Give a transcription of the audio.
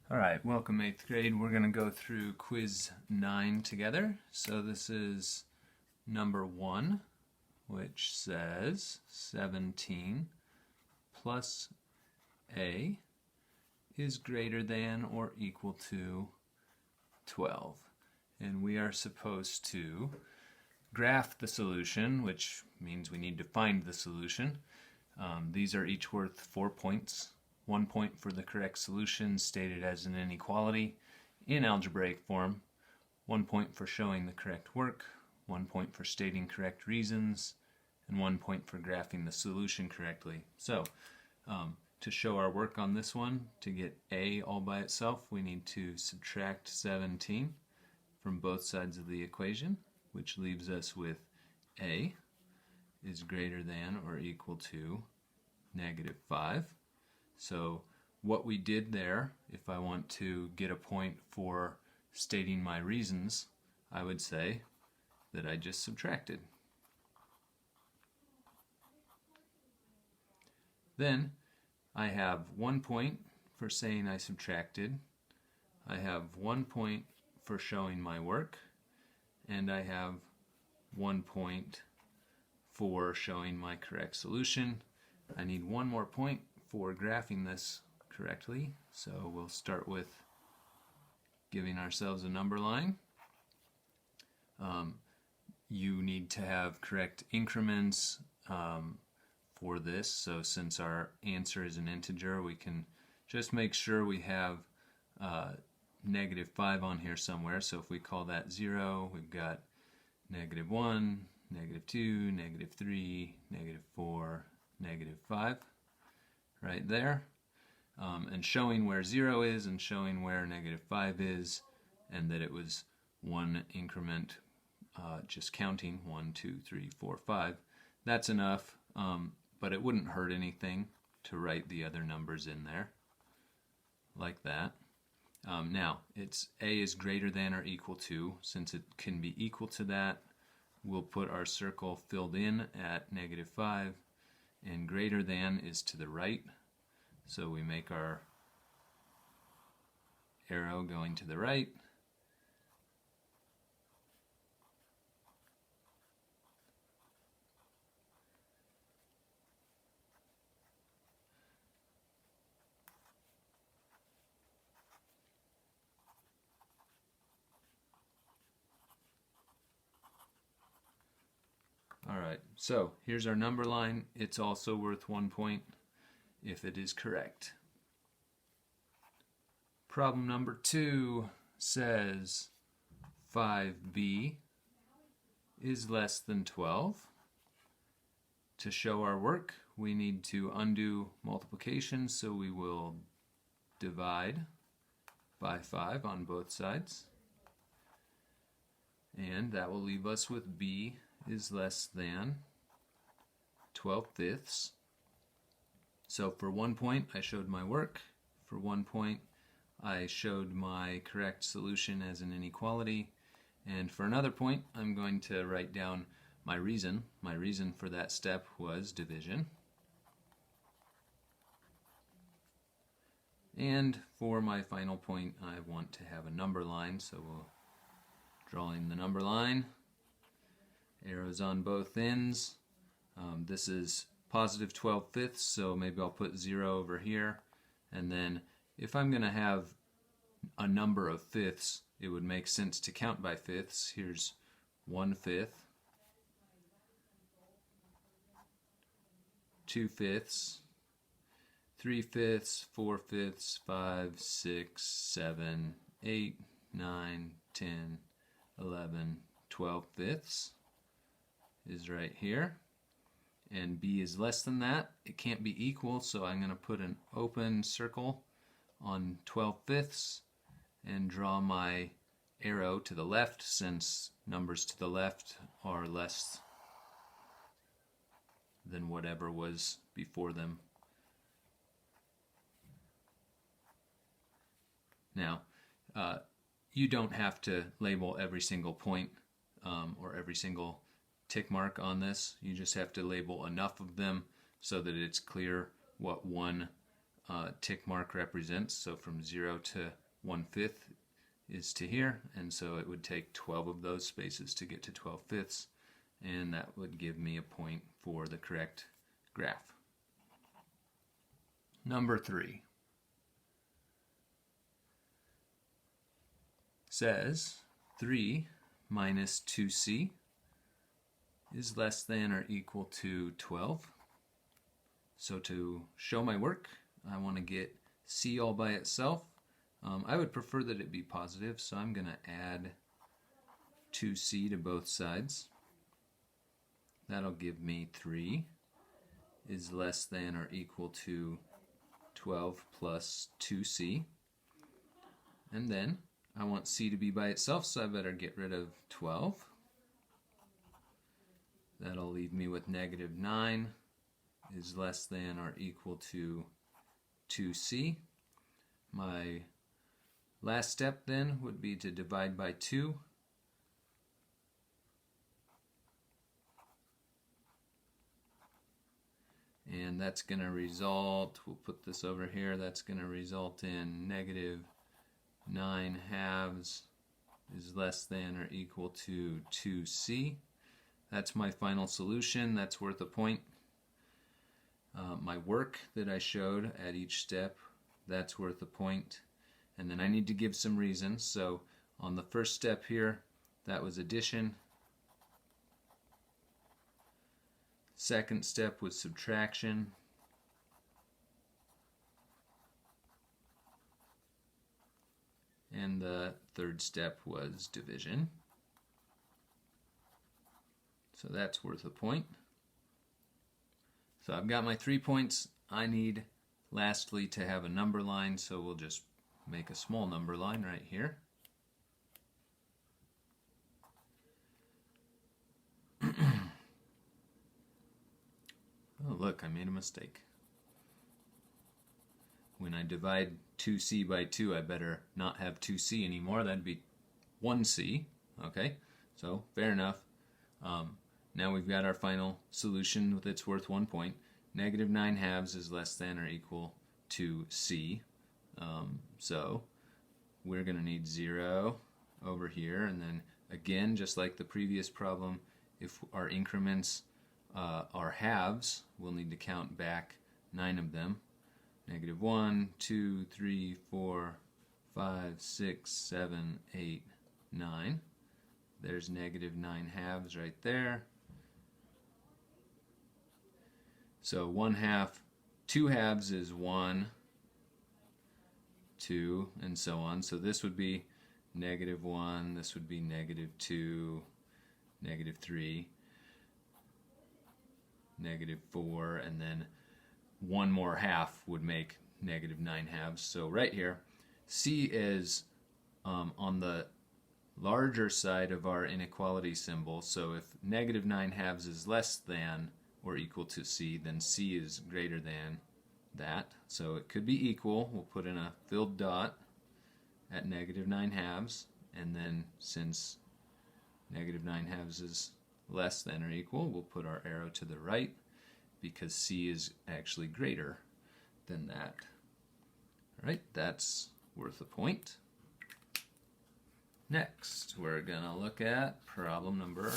All right, welcome 8th grade. We're going to go through quiz 9 together. So this is number 1, which says 17 plus a is greater than or equal to 12. And we are supposed to graph the solution, which means we need to find the solution. These are each worth 4 points. 1 point for the correct solution stated as an inequality in algebraic form, 1 point for showing the correct work, 1 point for stating correct reasons, and 1 point for graphing the solution correctly. So, to show our work on this one, to get a all by itself, we need to subtract 17 from both sides of the equation, which leaves us with a is greater than or equal to -5. So what we did there, if I want to get a point for stating my reasons, I would say that I just subtracted. Then I have 1 point for saying I subtracted, I have 1 point for showing my work, and I have 1 point for showing my correct solution. I need 1 more point for graphing this correctly, so we'll start with giving ourselves a number line. You need to have correct increments for this, so since our answer is an integer, we can just make sure we have -5 on here somewhere. So if we call that 0, we've got -1, -2, -3, -4, -5 right there, and showing where 0 is and showing where -5 is, and that it was one increment, just counting 1, 2, 3, 4, 5. That's enough, but it wouldn't hurt anything to write the other numbers in there like that. Now, it's a is greater than or equal to. Since it can be equal to that, we'll put our circle filled in at -5, and greater than is to the right, so we make our arrow going to the right. Alright, so here's our number line. It's also worth 1 point if it is correct. Problem number 2 says 5b is less than 12. To show our work, we need to undo multiplication, so we will divide by 5 on both sides. And that will leave us with b is less than 12/5. So for 1 point, I showed my work. For 1 point, I showed my correct solution as an inequality. And for another point, I'm going to write down my reason. My reason for that step was division. And for my final point, I want to have a number line, so we'll draw in the number line. Arrows on both ends. This is positive 12/5, so maybe I'll put 0 over here. And then if I'm going to have a number of fifths, it would make sense to count by fifths. Here's 1/5, 2/5, 3/5, 4/5, 5, 6, 7, 8, 9, 10, 11, 12/5 is right here. And b is less than that. It can't be equal, so I'm going to put an open circle on 12/5 and draw my arrow to the left, since numbers to the left are less than whatever was before them. Now, you don't have to label every single point or every single tick mark on this. You just have to label enough of them so that it's clear what one tick mark represents. So from 0 to 1/5 is to here, and so it would take 12 of those spaces to get to 12/5, and that would give me a point for the correct graph. Number 3 says 3 minus 2c is less than or equal to 12. So to show my work, I want to get c all by itself. I would prefer that it be positive, so I'm going to add 2c to both sides. That'll give me 3 is less than or equal to 12 plus 2c. And then I want c to be by itself, so I better get rid of 12. That'll leave me with negative 9 is less than or equal to 2c. My last step then would be to divide by 2. And that's going to result, we'll put this over here, that's going to result in negative 9/2 is less than or equal to 2c. That's my final solution. That's worth a point. My work that I showed at each step, that's worth a point. And then I need to give some reasons. So on the first step here, that was addition. Second step was subtraction. And the third step was division. So that's worth a point. So I've got my 3 points. I need, lastly, to have a number line, so we'll just make a small number line right here. Oh, look, I made a mistake. When I divide 2c by 2, I better not have 2c anymore. That'd be 1c. Okay, so fair enough. Now we've got our final solution with its worth 1 point. Negative 9/2 is less than or equal to c. So we're going to need 0 over here, and then again, just like the previous problem, if our increments are halves, we'll need to count back 9 of them. Negative 1, 2, 3, 4, 5, 6, 7, 8, 9. There's negative 9/2 right there. So 1/2, 2/2 is 1, 2, and so on. So this would be negative 1, this would be negative 2, negative 3, negative 4, and then one more half would make negative 9/2. So right here, c is on the larger side of our inequality symbol. So if negative 9/2 is less than or equal to c, then c is greater than that. So it could be equal. We'll put in a filled dot at negative 9/2, and then since negative 9/2 is less than or equal, we'll put our arrow to the right because c is actually greater than that. All right, that's worth a point. Next, we're going to look at problem number